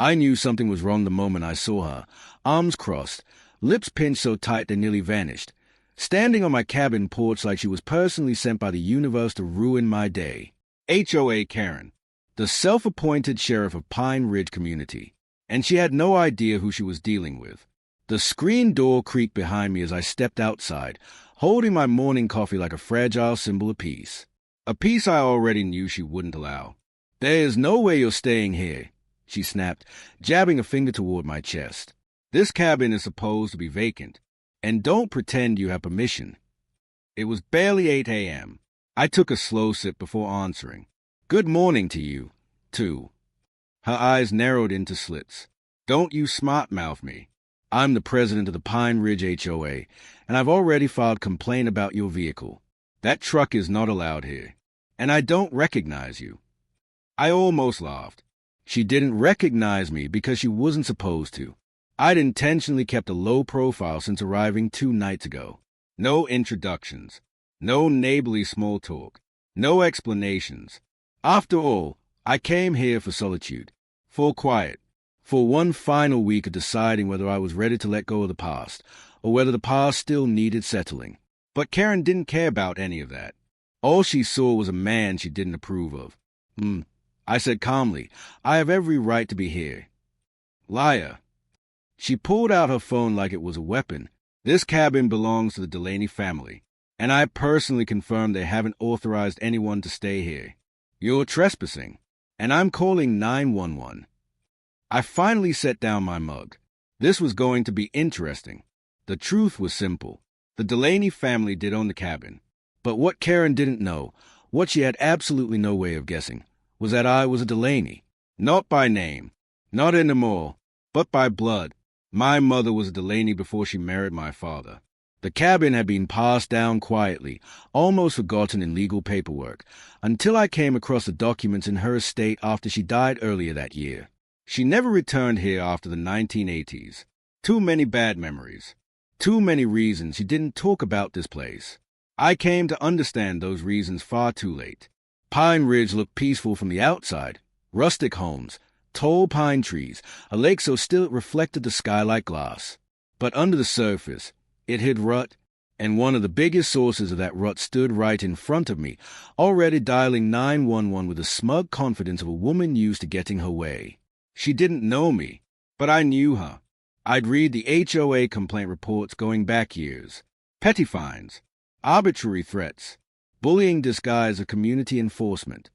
I knew something was wrong the moment I saw her, arms crossed, lips pinched so tight they nearly vanished, standing on my cabin porch like she was personally sent by the universe to ruin my day. HOA Karen, the self-appointed sheriff of Pine Ridge Community, and she had no idea who she was dealing with. The screen door creaked behind me as I stepped outside, holding my morning coffee like a fragile symbol of peace. A peace I already knew she wouldn't allow. "There is no way you're staying here," she snapped, jabbing a finger toward my chest. "This cabin is supposed to be vacant, and don't pretend you have permission." It was barely 8 a.m. I took a slow sip before answering. "Good morning to you, too." Her eyes narrowed into slits. "Don't you smart-mouth me. I'm the president of the Pine Ridge HOA, and I've already filed complaint about your vehicle. That truck is not allowed here, and I don't recognize you." I almost laughed. She didn't recognize me because she wasn't supposed to. I'd intentionally kept a low profile since arriving 2 nights ago. No introductions, no neighborly small talk, no explanations. After all, I came here for solitude, for quiet, for one final week of deciding whether I was ready to let go of the past, or whether the past still needed settling. But Karen didn't care about any of that. All she saw was a man she didn't approve of. I said calmly, "I have every right to be here." "Liar." She pulled out her phone like it was a weapon. "This cabin belongs to the Delaney family, and I personally confirmed they haven't authorized anyone to stay here. You're trespassing, and I'm calling 911. I finally set down my mug. This was going to be interesting. The truth was simple. The Delaney family did own the cabin. But what Karen didn't know, what she had absolutely no way of guessing, was that I was a Delaney. Not by name, not anymore, but by blood. My mother was a Delaney before she married my father. The cabin had been passed down quietly, almost forgotten in legal paperwork, until I came across the documents in her estate after she died earlier that year. She never returned here after the 1980s. Too many bad memories. Too many reasons she didn't talk about this place. I came to understand those reasons far too late. Pine Ridge looked peaceful from the outside. Rustic homes, tall pine trees, a lake so still it reflected the sky like glass. But under the surface, it hid rut, and one of the biggest sources of that rut stood right in front of me, already dialing 911 with the smug confidence of a woman used to getting her way. She didn't know me, but I knew her. I'd read the HOA complaint reports going back years. Petty fines, arbitrary threats, bullying disguised as community enforcement.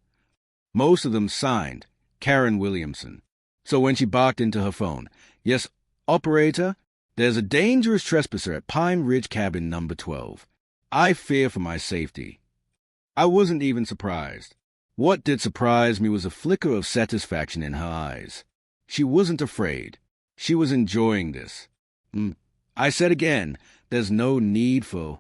Most of them signed, Karen Williamson. So when she barked into her phone, "Yes, operator, there's a dangerous trespasser at Pine Ridge Cabin number 12. I fear for my safety." I wasn't even surprised. What did surprise me was a flicker of satisfaction in her eyes. She wasn't afraid. She was enjoying this. I said again, "There's no need for—"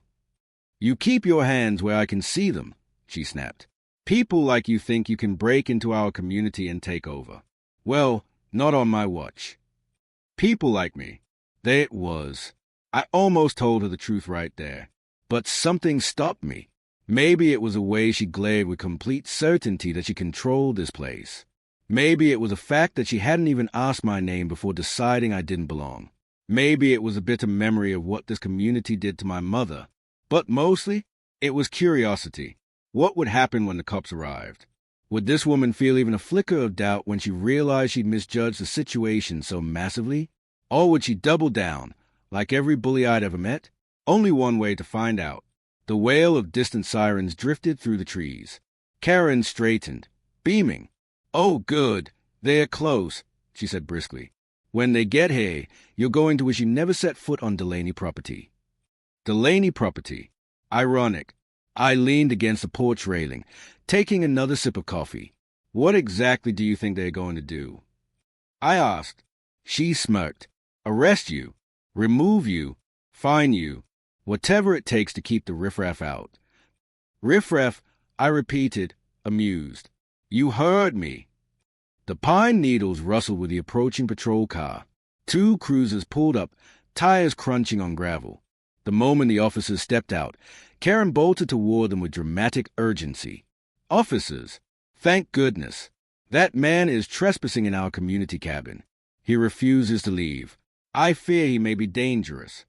"You keep your hands where I can see them," she snapped. "People like you think you can break into our community and take over. Well, not on my watch." People like me. There it was. I almost told her the truth right there. But something stopped me. Maybe it was a way she glared with complete certainty that she controlled this place. Maybe it was the fact that she hadn't even asked my name before deciding I didn't belong. Maybe it was a bitter memory of what this community did to my mother. But mostly, it was curiosity. What would happen when the cops arrived? Would this woman feel even a flicker of doubt when she realized she'd misjudged the situation so massively? Or would she double down, like every bully I'd ever met? Only one way to find out. The wail of distant sirens drifted through the trees. Karen straightened, beaming. "Oh, good. They're close," she said briskly. "When they get here, you're going to wish you never set foot on Delaney property." Delaney property. Ironic. I leaned against the porch railing, taking another sip of coffee. "What exactly do you think they're going to do?" I asked. She smirked. "Arrest you, remove you, fine you, whatever it takes to keep the riffraff out." "Riffraff," I repeated, amused. "You heard me." The pine needles rustled with the approaching patrol car. 2 cruisers pulled up, tires crunching on gravel. The moment the officers stepped out, Karen bolted toward them with dramatic urgency. "Officers, thank goodness. That man is trespassing in our community cabin. He refuses to leave. I fear he may be dangerous.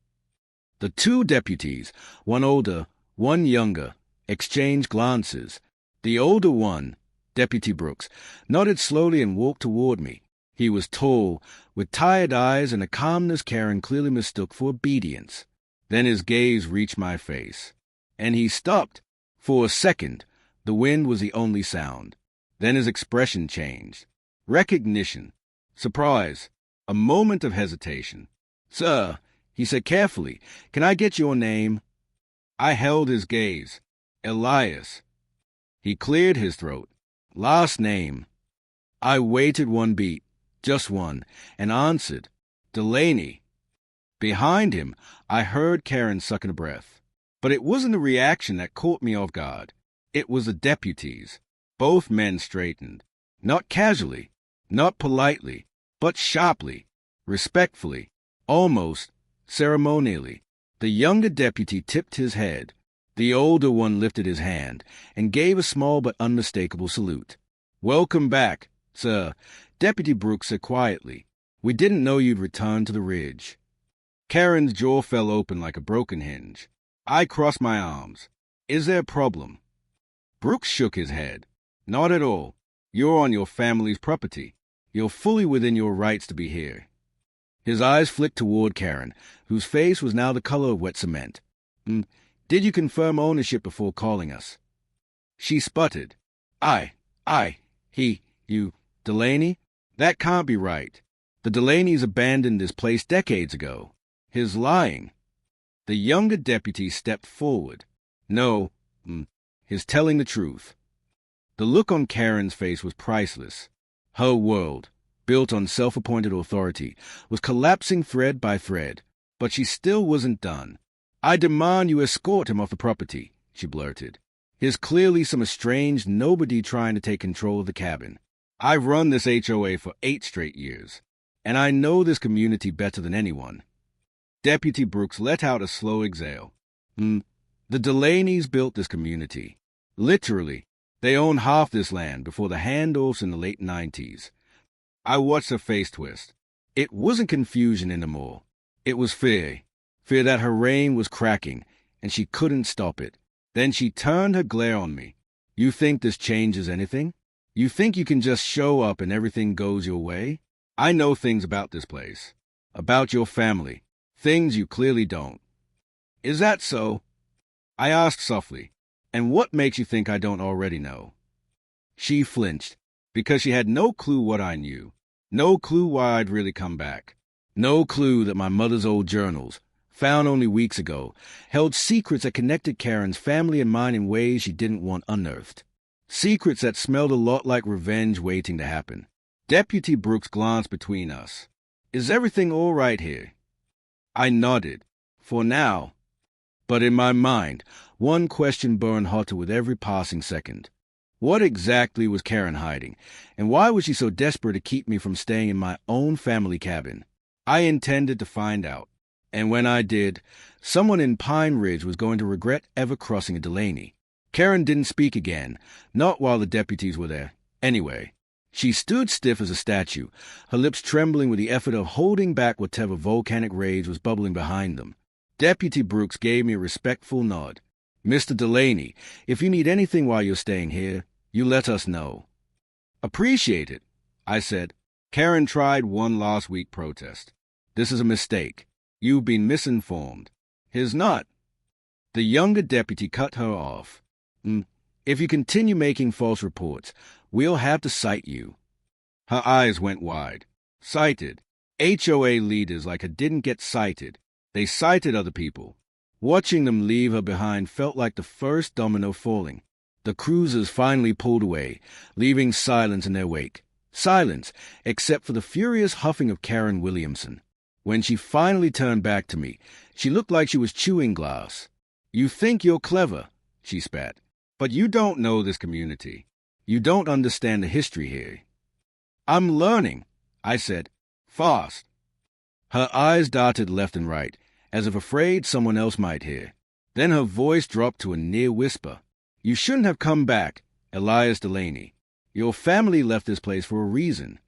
The two deputies, one older, one younger, exchanged glances. The older one, Deputy Brooks, nodded slowly and walked toward me. He was tall, with tired eyes and a calmness Karen clearly mistook for obedience. Then his gaze reached my face, and he stopped. For a second, the wind was the only sound. Then his expression changed. Recognition, surprise, a moment of hesitation. "Sir," he said carefully, "can I get your name?" I held his gaze. "Elias." He cleared his throat. "Last name." I waited one beat, just one, and answered, "Delaney." Behind him, I heard Karen sucking a breath. But it wasn't a reaction that caught me off guard. It was the deputies. Both men straightened. Not casually, not politely, but sharply, respectfully, almost ceremonially. The younger deputy tipped his head. The older one lifted his hand and gave a small but unmistakable salute. "Welcome back, sir," Deputy Brooks said quietly. "We didn't know you'd returned to the ridge." Karen's jaw fell open like a broken hinge. I crossed my arms. "Is there a problem?" Brooks shook his head. "Not at all. You're on your family's property. You're fully within your rights to be here." His eyes flicked toward Karen, whose face was now the color of wet cement. "Did you confirm ownership before calling us?" She sputtered. You, Delaney? That can't be right. The Delaneys abandoned this place decades ago. His lying." The younger deputy stepped forward. "No, his telling the truth." The look on Karen's face was priceless. Her world, built on self-appointed authority, was collapsing thread by thread, but she still wasn't done. "I demand you escort him off the property," she blurted. "There's clearly some estranged nobody trying to take control of the cabin. I've run this HOA for 8 straight years, and I know this community better than anyone." Deputy Brooks let out a slow exhale. The Delaneys built this community. Literally, they owned half this land before the handoffs in the late 90s. I watched her face twist. It wasn't confusion anymore. It was fear. Fear that her reign was cracking, and she couldn't stop it. Then she turned her glare on me. "You think this changes anything? You think you can just show up and everything goes your way? I know things about this place. About your family. Things you clearly don't." "Is that so?" I asked softly. "And what makes you think I don't already know?" She flinched, because she had no clue what I knew. No clue why I'd really come back. No clue that my mother's old journals, found only weeks ago, held secrets that connected Karen's family and mine in ways she didn't want unearthed. Secrets that smelled a lot like revenge waiting to happen. Deputy Brooks glanced between us. "Is everything all right here?" I nodded. "For now." But in my mind, one question burned hotter with every passing second. What exactly was Karen hiding, and why was she so desperate to keep me from staying in my own family cabin? I intended to find out. And when I did, someone in Pine Ridge was going to regret ever crossing a Delaney. Karen didn't speak again, not while the deputies were there. Anyway, she stood stiff as a statue, her lips trembling with the effort of holding back whatever volcanic rage was bubbling behind them. Deputy Brooks gave me a respectful nod. "Mr. Delaney, if you need anything while you're staying here, you let us know." "Appreciate it," I said. Karen tried one last week protest. "This is a mistake. You've been misinformed." "His not." The younger deputy cut her off. If you continue making false reports, we'll have to cite you." Her eyes went wide. Cited. HOA leaders like her didn't get cited. They cited other people. Watching them leave her behind felt like the first domino falling. The cruisers finally pulled away, leaving silence in their wake. Silence, except for the furious huffing of Karen Williamson. When she finally turned back to me, she looked like she was chewing glass. "You think you're clever," she spat, "but you don't know this community. You don't understand the history here." "I'm learning," I said. "Fast." Her eyes darted left and right, as if afraid someone else might hear. Then her voice dropped to a near whisper. "You shouldn't have come back, Elias Delaney. Your family left this place for a reason."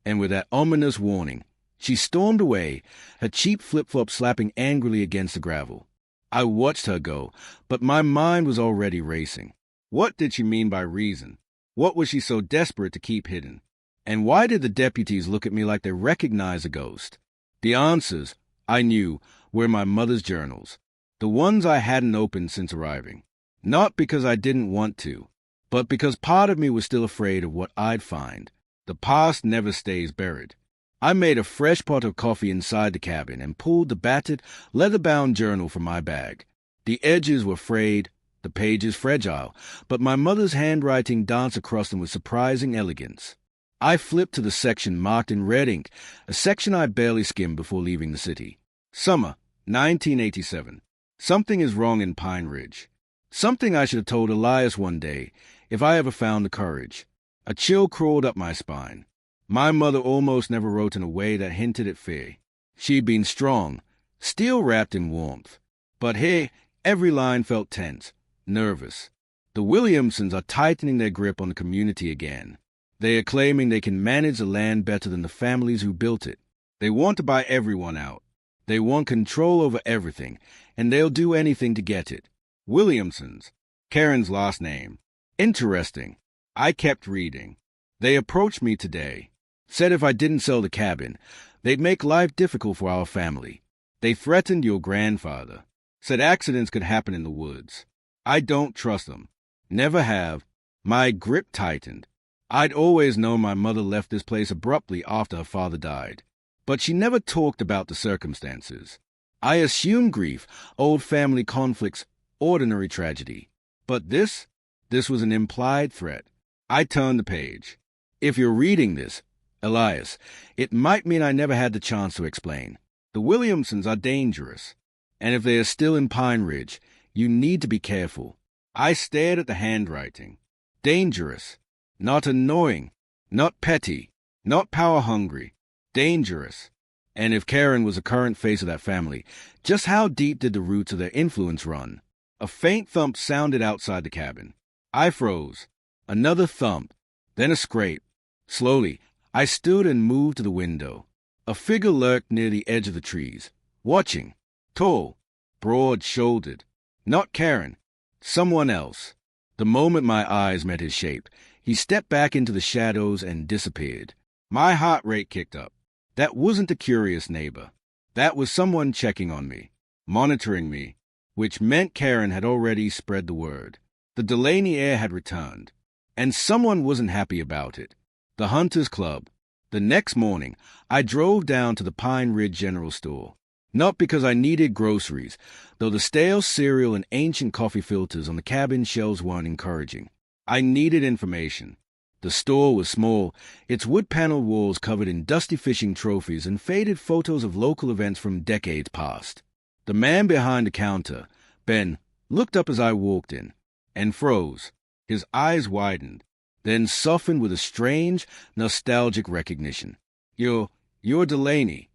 And with that ominous warning, she stormed away, her cheap flip-flop slapping angrily against the gravel. I watched her go, but my mind was already racing. What did she mean by reason? What was she so desperate to keep hidden? And why did the deputies look at me like they recognized a ghost? The answers, I knew, were in my mother's journals, the ones I hadn't opened since arriving. Not because I didn't want to, but because part of me was still afraid of what I'd find. The past never stays buried. I made a fresh pot of coffee inside the cabin and pulled the battered, leather-bound journal from my bag. The edges were frayed, the pages fragile, but my mother's handwriting danced across them with surprising elegance. I flipped to the section marked in red ink, a section I barely skimmed before leaving the city. Summer, 1987. Something is wrong in Pine Ridge. Something I should have told Elias one day, if I ever found the courage. A chill crawled up my spine. My mother almost never wrote in a way that hinted at fear. She'd been strong, still wrapped in warmth. But here, every line felt tense, nervous. The Williamsons are tightening their grip on the community again. They are claiming they can manage the land better than the families who built it. They want to buy everyone out. They want control over everything, and they'll do anything to get it. Williamsons, Karen's last name. Interesting. I kept reading. They approached me today, said if I didn't sell the cabin, they'd make life difficult for our family. They threatened your grandfather, said accidents could happen in the woods. I don't trust them. Never have. My grip tightened. I'd always known my mother left this place abruptly after her father died, but she never talked about the circumstances. I assumed grief, old family conflicts, ordinary tragedy. But this was an implied threat. I turned the page. If you're reading this, Elias, it might mean I never had the chance to explain. The Williamsons are dangerous, and if they are still in Pine Ridge, you need to be careful. I stared at the handwriting. Dangerous. Not annoying. Not petty. Not power-hungry. Dangerous. And if Karen was the current face of that family, just how deep did the roots of their influence run? A faint thump sounded outside the cabin. I froze. Another thump, then a scrape. Slowly, I stood and moved to the window. A figure lurked near the edge of the trees, watching. Tall, broad-shouldered. Not Karen. Someone else. The moment my eyes met his shape, he stepped back into the shadows and disappeared. My heart rate kicked up. That wasn't a curious neighbor. That was someone checking on me, monitoring me, which meant Karen had already spread the word. The Delaney heir had returned, and someone wasn't happy about it. The Hunters Club. The next morning, I drove down to the Pine Ridge General Store. Not because I needed groceries, though the stale cereal and ancient coffee filters on the cabin shelves weren't encouraging. I needed information. The store was small, its wood-paneled walls covered in dusty fishing trophies and faded photos of local events from decades past. The man behind the counter, Ben, looked up as I walked in, and froze. His eyes widened, then softened with a strange, nostalgic recognition. You're Delaney.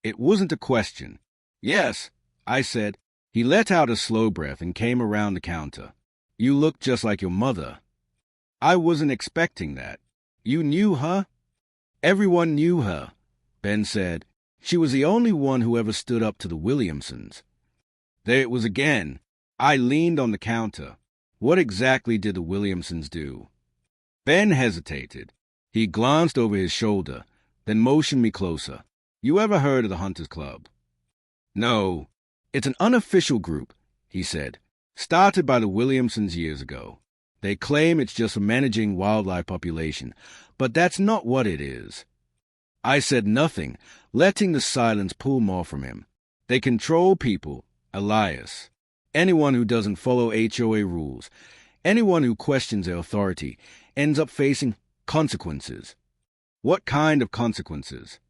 It wasn't a question. Yes, I said. He let out a slow breath and came around the counter. You look just like your mother. I wasn't expecting that. You knew her? Everyone knew her, Ben said. She was the only one who ever stood up to the Williamsons. There it was again. I leaned on the counter. What exactly did the Williamsons do? Ben hesitated. He glanced over his shoulder, then motioned me closer. You ever heard of the Hunters Club? No. It's an unofficial group, he said. Started by the Williamsons years ago. They claim it's just for managing wildlife population, but that's not what it is. I said nothing, letting the silence pull more from him. They control people, Elias. Anyone who doesn't follow HOA rules, anyone who questions their authority, ends up facing consequences. What kind of consequences?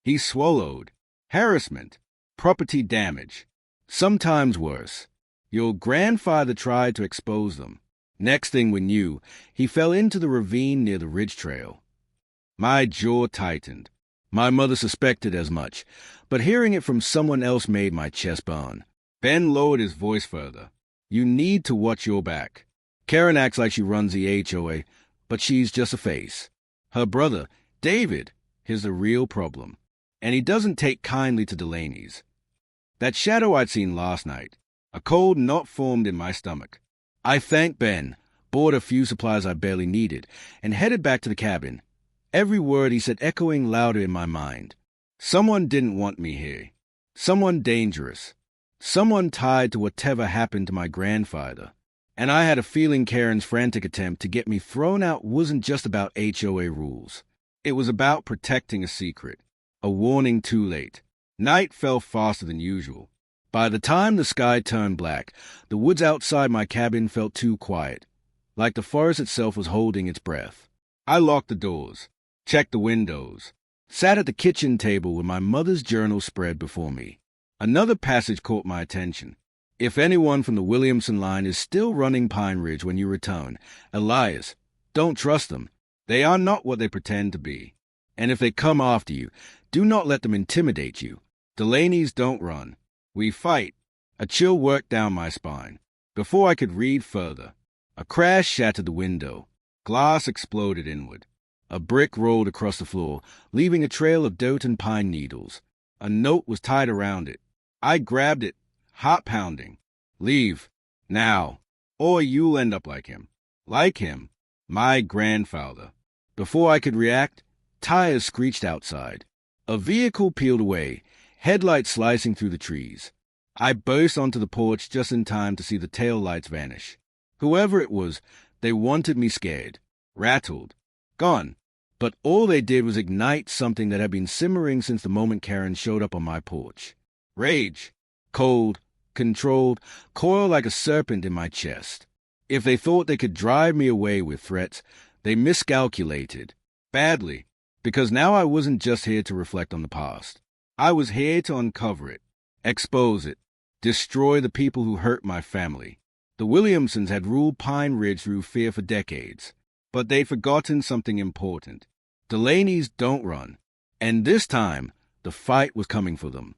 He swallowed. Harassment, property damage, sometimes worse. Your grandfather tried to expose them. Next thing we knew, he fell into the ravine near the ridge trail. My jaw tightened. My mother suspected as much, but hearing it from someone else made my chest burn. Ben lowered his voice further. You need to watch your back. Karen acts like she runs the HOA, but she's just a face. Her brother, David, Here's the real problem. And he doesn't take kindly to Delaney's. That shadow I'd seen last night, a cold knot formed in my stomach. I thanked Ben, bought a few supplies I barely needed, and headed back to the cabin. Every word he said echoing louder in my mind. Someone didn't want me here. Someone dangerous. Someone tied to whatever happened to my grandfather. And I had a feeling Karen's frantic attempt to get me thrown out wasn't just about HOA rules. It was about protecting a secret. A warning too late. Night fell faster than usual. By the time the sky turned black, the woods outside my cabin felt too quiet, like the forest itself was holding its breath. I locked the doors, checked the windows, sat at the kitchen table with my mother's journal spread before me. Another passage caught my attention. If anyone from the Williamson line is still running Pine Ridge when you return, Elias, don't trust them. They are not what they pretend to be. And if they come after you, do not let them intimidate you. Delaney's don't run. We fight. A chill worked down my spine. Before I could read further, a crash shattered the window. Glass exploded inward. A brick rolled across the floor, leaving a trail of dirt and pine needles. A note was tied around it. I grabbed it, heart pounding. Leave. Now. Or you'll end up like him. Like him. My grandfather. Before I could react, tires screeched outside. A vehicle peeled away, headlights slicing through the trees. I burst onto the porch just in time to see the taillights vanish. Whoever it was, they wanted me scared, rattled, gone. But all they did was ignite something that had been simmering since the moment Karen showed up on my porch. Rage. Cold, controlled, coiled like a serpent in my chest. If they thought they could drive me away with threats, they miscalculated. Badly. Because now I wasn't just here to reflect on the past. I was here to uncover it, expose it, destroy the people who hurt my family. The Williamsons had ruled Pine Ridge through fear for decades, but they'd forgotten something important. Delaney's don't run. And this time, the fight was coming for them.